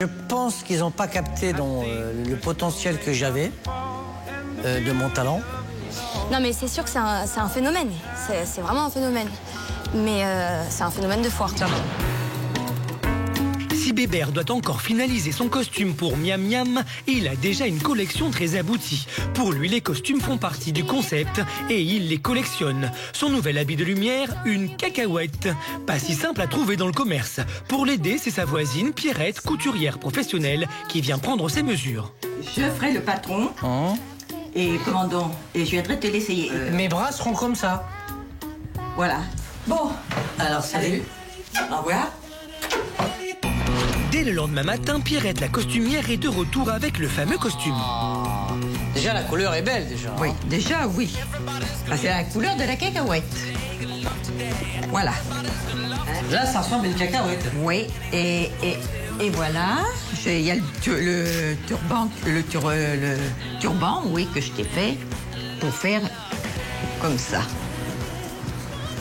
Je pense qu'ils n'ont pas capté le potentiel que j'avais de mon talent. Non mais c'est sûr que c'est un phénomène, c'est vraiment un phénomène. Mais c'est un phénomène de foire. Si Bébert doit encore finaliser son costume pour Miam Miam, il a déjà une collection très aboutie. Pour lui, les costumes font partie du concept et il les collectionne. Son nouvel habit de lumière, une cacahuète. Pas si simple à trouver dans le commerce. Pour l'aider, c'est sa voisine Pierrette, couturière professionnelle, qui vient prendre ses mesures. Je ferai le patron et commandant, et je viendrai te l'essayer. Mes bras seront comme ça. Voilà. Bon. Alors, salut. Au revoir. Dès le lendemain matin, Pierrette, la costumière, est de retour avec le fameux costume. Déjà, la couleur est belle, déjà. Oui, déjà, oui. C'est la couleur de la cacahuète. Voilà. Là, ça ressemble à une cacahuète. Oui, et voilà. Il y a le turban, oui, que je t'ai fait pour faire comme ça.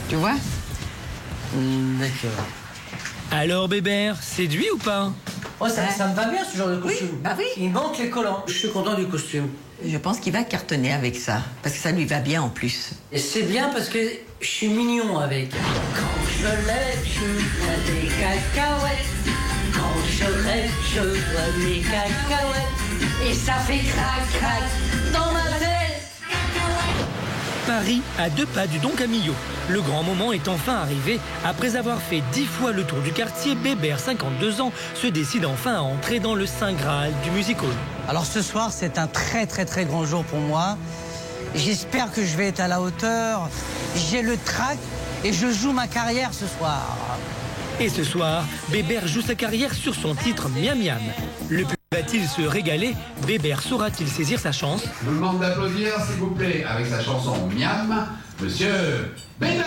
Tu vois? D'accord. Alors Bébert, séduit ou pas? Oh, ça me va bien, ce genre de costume. Oui, bah oui. Il manque les collants. Je suis content du costume. Je pense qu'il va cartonner avec ça, parce que ça lui va bien en plus. Et c'est bien parce que je suis mignon avec. Quand je lève, je vois des cacahuètes. Quand je rêve, je vois des cacahuètes. Et ça fait crac, crac dans ma tête. Paris à 2 pas du Don Camillo. Le grand moment est enfin arrivé. Après avoir fait 10 fois le tour du quartier, Bébert, 52 ans, se décide enfin à entrer dans le Saint Graal du music hall. Alors ce soir, c'est un très très très grand jour pour moi. J'espère que je vais être à la hauteur. J'ai le trac et je joue ma carrière ce soir. Et ce soir, Bébert joue sa carrière sur son titre Miam Miam. Le public va-t-il se régaler? Bébert saura-t-il saisir sa chance? Je vous demande d'applaudir, s'il vous plaît, avec sa chanson Miam, Monsieur Bébert.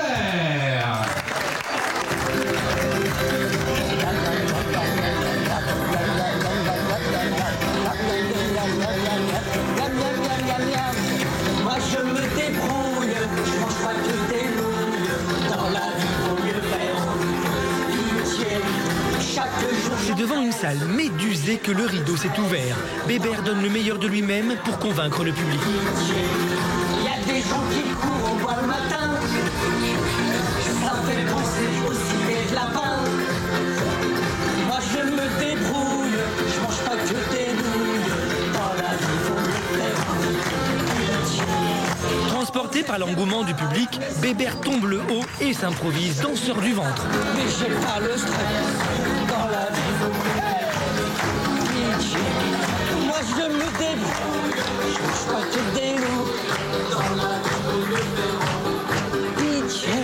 Moi je me débrouille, je mange pas que des nouilles. Dans la vie, vaut mieux faire pitié. Chaque jour, C'est devant une salle médusée que le rideau s'est ouvert. Bébert donne le meilleur de lui-même pour convaincre le public. il y a des gens qui courent au bois le matin. Ça me fait penser au ciné de lapin. Moi je me débrouille, je mange pas que des nouilles. Dans la vie, vaut mieux faire pitié. Transporté par l'engouement du public, Bébert tombe le haut et s'improvise danseur du ventre. Mais j'ai pas le stress. Dans la vie, vaut mieux faire pitié. Moi je me débrouille, je mange pas que des nouilles. Dans la vie, vaut mieux faire pitié.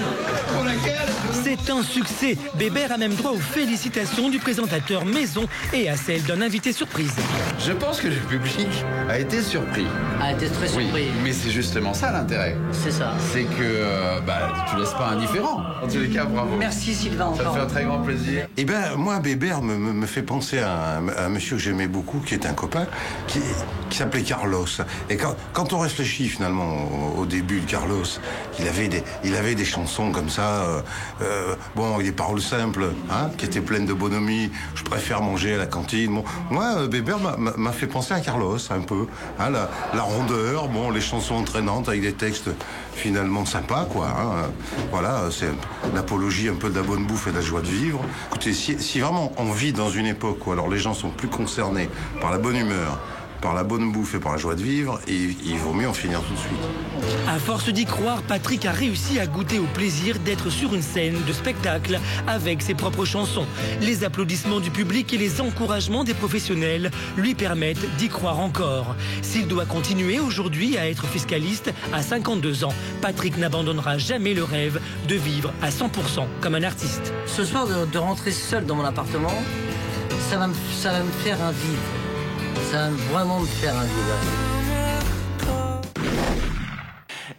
Pour laquelle C'est un succès. Bébert a même droit aux félicitations du présentateur Maison et à celles d'un invité surprise. Je pense que le public a été surpris. Ah, t'es très Oui, surpris. mais c'est justement ça l'intérêt. C'est ça. C'est que tu laisses pas indifférent. En tous les cas, bravo. Merci Sylvain. Ça me encore. fait un très grand plaisir. Eh ben, moi, Bébert me fait penser à un monsieur que j'aimais beaucoup, qui est un copain, qui s'appelait Carlos. Et quand on réfléchit finalement au début de Carlos, il avait des chansons comme ça, des paroles simples, hein, qui étaient pleines de bonhomie. Je préfère manger à la cantine. Bon, moi, Bébert m'a fait penser à Carlos un peu, hein, la rondeur, les chansons entraînantes avec des textes finalement sympas, quoi. Hein. Voilà, c'est l'apologie un peu de la bonne bouffe et de la joie de vivre. Écoutez, si vraiment on vit dans une époque où alors les gens sont plus concernés par la bonne humeur, par la bonne bouffe et par la joie de vivre, et il vaut mieux en finir tout de suite. À force d'y croire, Patrick a réussi à goûter au plaisir d'être sur une scène de spectacle avec ses propres chansons. Les applaudissements du public et les encouragements des professionnels lui permettent d'y croire encore. S'il doit continuer aujourd'hui à être fiscaliste à 52 ans, Patrick n'abandonnera jamais le rêve de vivre à 100% comme un artiste. Ce soir, de rentrer seul dans mon appartement, ça va me faire un vide. Ça va vraiment me faire un vide.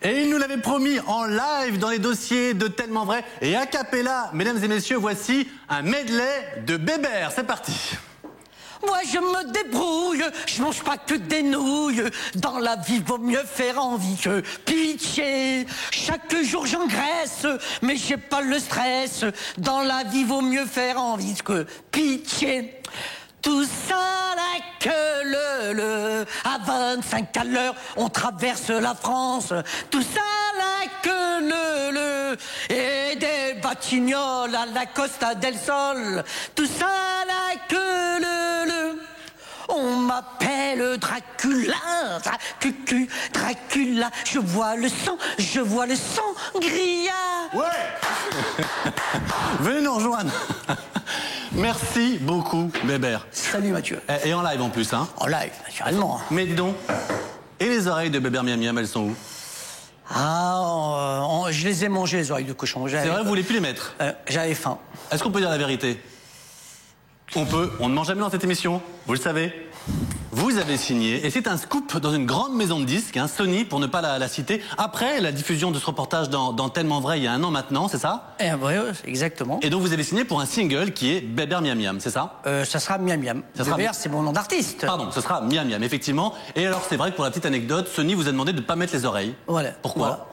Et il nous l'avait promis en live dans les dossiers de Tellement Vrai. Et a cappella, mesdames et messieurs, voici un medley de Bébert. C'est parti. Moi je me débrouille, je mange pas que des nouilles. Dans la vie vaut mieux faire envie que pitié. Chaque jour j'engraisse, mais j'ai pas le stress. Dans la vie vaut mieux faire envie que pitié. Tout à 25 à l'heure, on traverse la France. Tout ça la queue le et des batignolles à la Costa del Sol. Tout ça la queue le. On m'appelle Dracula, Dracula, je vois le sang gria. Ouais. Venez nous rejoindre. Merci beaucoup, Bébert. Salut Mathieu. Et en live en plus, hein? En live, naturellement. Mais dis donc, et les oreilles de Bébert Miam Miam, elles sont où? Ah, je les ai mangées, les oreilles de cochon. C'est vrai, vous voulez plus les mettre? J'avais faim. Est-ce qu'on peut dire la vérité? On peut, on ne mange jamais dans cette émission, vous le savez. Vous avez signé, et c'est un scoop dans une grande maison de disques, hein, Sony, pour ne pas la citer, après la diffusion de ce reportage dans Tellement Vrai il y a 1 an maintenant, c'est ça? Oui, exactement. Et donc vous avez signé pour un single qui est Bébert Miam Miam, c'est ça? Ça sera Miam Miam. Bébert, c'est mon nom d'artiste. Pardon, ce sera Miam Miam, effectivement. Et alors c'est vrai que pour la petite anecdote, Sony vous a demandé de ne pas mettre les oreilles. Voilà. Pourquoi? Voilà.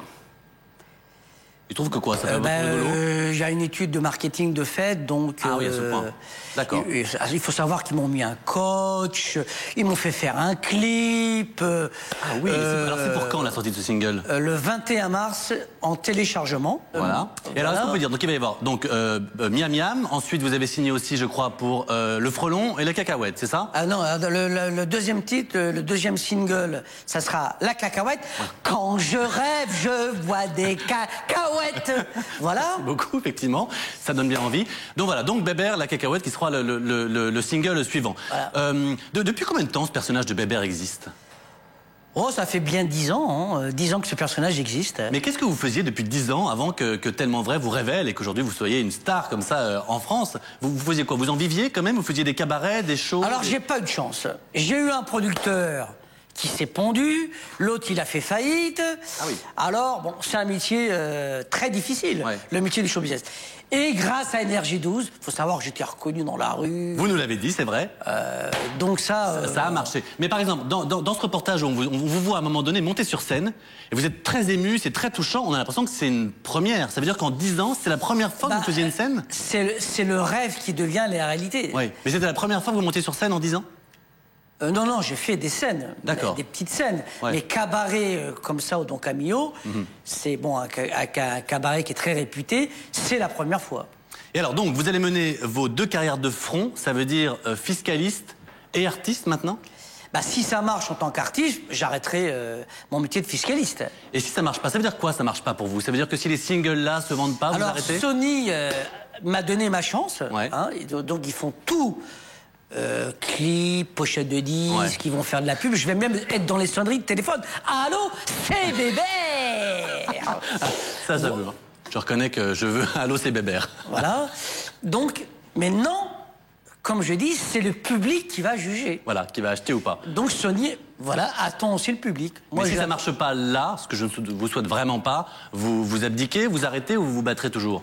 Il trouve que quoi, ça fait beaucoup rigolo? Il y a une étude de marketing de fait, donc... Ah oui, à ce point. D'accord. Il faut savoir qu'ils m'ont mis un coach, ils m'ont fait faire un clip. Ah oui, alors c'est pour quand la sortie de ce single? Le 21 mars, en téléchargement. Voilà. Et alors, est-ce qu'on peut dire, donc il va y avoir donc Miam Miam, ensuite vous avez signé aussi, je crois, pour Le Frelon et La Cacahuète, c'est ça? Ah non, le deuxième titre, le deuxième single, ça sera La Cacahuète. Ouais. Quand je rêve, je vois des cacahuètes. Voilà. Merci beaucoup, effectivement. Ça donne bien envie. Donc voilà, donc Bébert, La Cacahuète, qui sera le single suivant. Voilà. Depuis combien de temps ce personnage de Bébert existe? Oh, ça fait bien 10 ans, hein. 10 ans que ce personnage existe. Mais qu'est-ce que vous faisiez depuis 10 ans avant que Tellement Vrai vous révèle et qu'aujourd'hui vous soyez une star comme ça en France? Vous faisiez quoi? Vous en viviez quand même? Vous faisiez des cabarets, des shows? Alors, j'ai pas eu de chance. J'ai eu un producteur qui s'est pendu, l'autre il a fait faillite. Ah oui. Alors, bon, c'est un métier très difficile, ouais. Le métier du show business. Et grâce à Énergie 12, faut savoir que j'étais reconnu dans la rue. Vous nous l'avez dit, c'est vrai. Donc ça a marché. Mais par exemple, dans ce reportage, on vous voit à un moment donné monter sur scène, et vous êtes très ému, c'est très touchant, on a l'impression que c'est une première. Ça veut dire qu'en 10 ans, c'est la première fois que vous faisiez une scène? C'est le rêve qui devient la réalité. Oui, mais c'était la première fois que vous montiez sur scène en 10 ans? Non, j'ai fait des scènes, des petites scènes. Ouais. Les cabarets comme ça au Don Camillo, c'est bon, un cabaret qui est très réputé, c'est la première fois. Et alors donc, vous allez mener vos 2 carrières de front, ça veut dire fiscaliste et artiste maintenant? Bah, si ça marche en tant qu'artiste, j'arrêterai mon métier de fiscaliste. Et si ça marche pas, ça veut dire quoi ça marche pas pour vous? Ça veut dire que si les singles là se vendent pas, vous arrêtez? Alors Sony m'a donné ma chance, ouais. Hein, donc ils font tout. Clips, pochettes de disques, ouais. Ils vont faire de la pub. Je vais même être dans les sonneries de téléphone. Allô, c'est Bébert. Ça veut. Je reconnais que je veux Allô, c'est Bébert. Voilà. Donc, maintenant, comme je dis, c'est le public qui va juger. Voilà, qui va acheter ou pas. Donc Sony, voilà, attend aussi le public. Moi, mais si ça marche pas là, ce que je ne vous souhaite vraiment pas, vous abdiquez, vous arrêtez ou vous vous battrez toujours?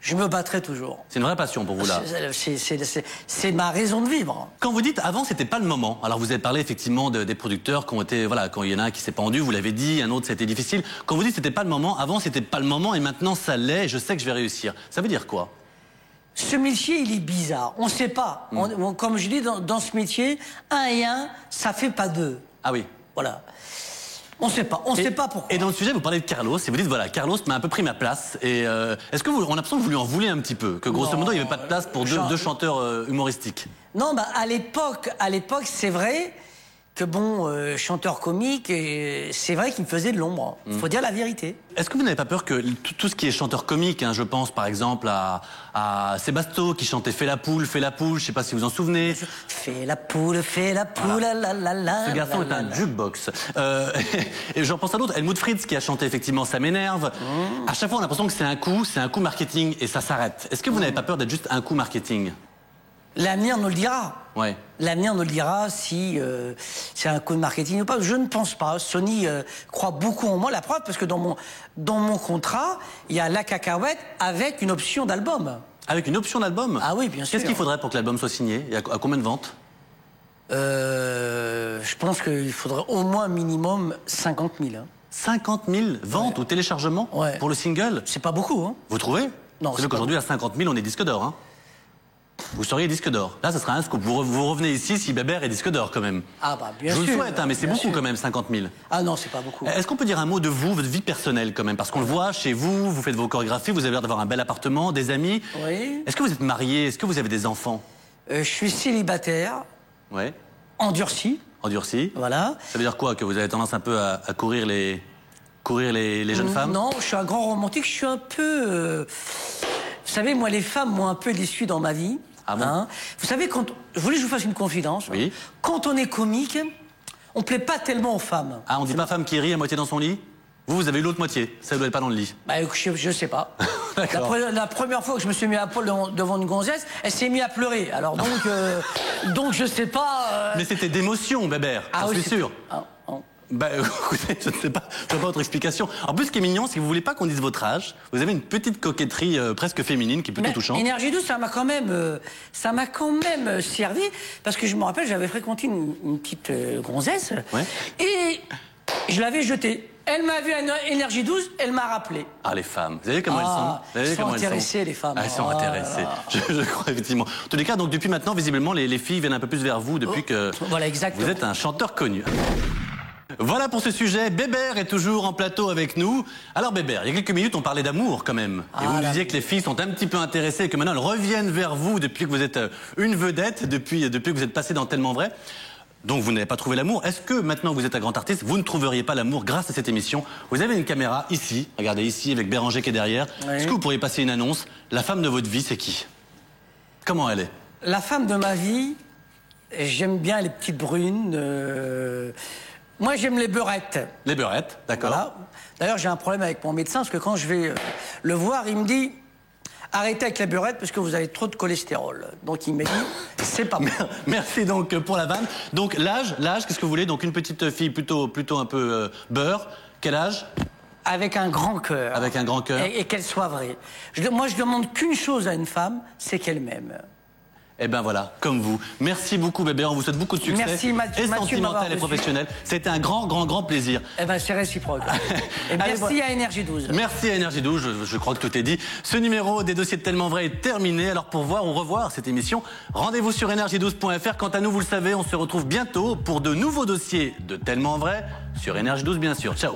Je me battrai toujours. C'est une vraie passion pour vous, là. C'est ma raison de vivre. Quand vous dites avant, c'était pas le moment. Alors, vous avez parlé effectivement des producteurs qui ont été, voilà, quand il y en a un qui s'est pendu, vous l'avez dit, un autre c'était difficile. Quand vous dites c'était pas le moment, avant c'était pas le moment et maintenant ça l'est et je sais que je vais réussir. Ça veut dire quoi? Ce métier, il est bizarre. On sait pas. Comme je dis, dans ce métier, 1 et 1, ça fait pas 2. Ah oui. Voilà. On sait pas pourquoi. Et dans le sujet, vous parlez de Carlos, et vous dites, voilà, Carlos m'a un peu pris ma place. Et est-ce que on a l'impression que vous lui en voulez un petit peu? Que grosso modo, il n'y avait pas de place pour deux chanteurs humoristiques? Non, bah, à l'époque, c'est vrai que bon, chanteur comique, c'est vrai qu'il me faisait de l'ombre. Il faut dire la vérité. Est-ce que vous n'avez pas peur que tout ce qui est chanteur comique, hein, je pense par exemple à Sébasto qui chantait Fais la poule, je sais pas si vous en souvenez. Fais la poule, voilà. La. Ce garçon est un jukebox. Et j'en pense à d'autres. Helmut Fritz qui a chanté effectivement Ça m'énerve. À chaque fois on a l'impression que c'est un coup marketing et ça s'arrête. Est-ce que vous n'avez pas peur d'être juste un coup marketing? L'avenir nous le dira. Ouais. L'avenir nous le dira si c'est un coup de marketing ou pas. Je ne pense pas. Sony croit beaucoup en moi. La preuve, parce que dans mon contrat, il y a La Cacahuète avec une option d'album. Avec une option d'album? Ah oui, bien sûr. Qu'est-ce qu'il faudrait pour que l'album soit signé? Et à combien de ventes? Je pense qu'il faudrait au moins minimum 50 000. Hein. 50 000 ventes ou téléchargements pour le single? C'est pas beaucoup. Hein. Vous trouvez? Non. C'est vrai qu'aujourd'hui, à 50 000, on est disque d'or. Hein. vous seriez disque d'or. Là, ça serait un scoop. Vous revenez ici si Bébert est disque d'or quand même. Ah bah bien sûr. Je vous le souhaite, hein, mais c'est bien beaucoup sûr. quand même, 50 000. Ah non, c'est pas beaucoup. Est-ce qu'on peut dire un mot de vous, votre vie personnelle quand même? Parce qu'on le voit chez vous, vous faites vos chorégraphies, vous avez l'air d'avoir un bel appartement, des amis. Oui. Est-ce que vous êtes marié? Est-ce que vous avez des enfants? Je suis célibataire, Ouais. endurci, Endurci. voilà. Ça veut dire quoi? Que vous avez tendance un peu à courir les jeunes femmes? Non, je suis un grand romantique, je suis un peu... Vous savez, moi, les femmes m'ont un peu déçu dans ma vie. Ah bon? Vous savez, je voulais que je vous fasse une confidence. Oui. Quand on est comique, on plaît pas tellement aux femmes. Ah, on dit pas femme qui rit à moitié dans son lit? Vous avez eu l'autre moitié, ça ne doit être pas dans le lit. Bah, je sais pas. D'accord. La première fois que je me suis mis à poil devant une gonzesse, elle s'est mise à pleurer. Alors donc je sais pas... Mais c'était d'émotion, Bébert, j'en suis sûr. Bah écoutez, je ne sais pas, je vois pas votre explication. En plus, ce qui est mignon, c'est que vous voulez pas qu'on dise votre âge. Vous avez une petite coquetterie presque féminine qui est plutôt touchante. Énergie douce, ça m'a quand même servi, parce que je me rappelle, j'avais fréquenté une petite gonzesse, Ouais. et je l'avais jetée. Elle m'a vu à Énergie 12, elle m'a rappelé. Ah, les femmes, vous savez comment elles sont? Vous savez elles sont comment intéressées, les femmes. Ah, elles sont intéressées, je crois effectivement. En tous les cas, donc depuis maintenant, visiblement, les filles viennent un peu plus vers vous depuis que voilà, exactement. vous êtes un chanteur connu. Voilà pour ce sujet. Bébert est toujours en plateau avec nous. Alors Bébert, il y a quelques minutes, on parlait d'amour quand même. Et vous me disiez que les filles sont un petit peu intéressées et que maintenant elles reviennent vers vous depuis que vous êtes une vedette, depuis que vous êtes passé dans Tellement Vrai. Donc vous n'avez pas trouvé l'amour. Est-ce que maintenant que vous êtes un grand artiste, vous ne trouveriez pas l'amour grâce à cette émission? Vous avez une caméra ici, regardez ici avec Béranger qui est derrière. Oui. Est-ce que vous pourriez passer une annonce? La femme de votre vie, c'est qui? Comment elle est? La femme de ma vie, j'aime bien les petites brunes. Moi, j'aime les beurettes. Les beurettes, d'accord. Voilà. D'ailleurs, j'ai un problème avec mon médecin, parce que quand je vais le voir, il me dit... Arrêtez avec les beurettes parce que vous avez trop de cholestérol. Donc il m'a dit, c'est pas bon. Merci donc pour la vanne. Donc l'âge, qu'est-ce que vous voulez? Donc une petite fille plutôt un peu beurre. Quel âge? Avec un grand cœur. Avec un grand cœur. Et qu'elle soit vraie. Moi, je demande qu'une chose à une femme, c'est qu'elle m'aime. Eh ben voilà, comme vous. Merci beaucoup, Bébert. On vous souhaite beaucoup de succès. Merci, Mathieu. Et Mathieu sentimental et professionnel. C'était un grand plaisir. Eh ben, c'est réciproque. Et merci à Énergie 12. Merci à Énergie 12. Je crois que tout est dit. Ce numéro des dossiers de Tellement Vrai est terminé. Alors pour voir ou revoir cette émission, rendez-vous sur énergie12.fr. Quant à nous, vous le savez, on se retrouve bientôt pour de nouveaux dossiers de Tellement Vrai sur Énergie 12, bien sûr. Ciao.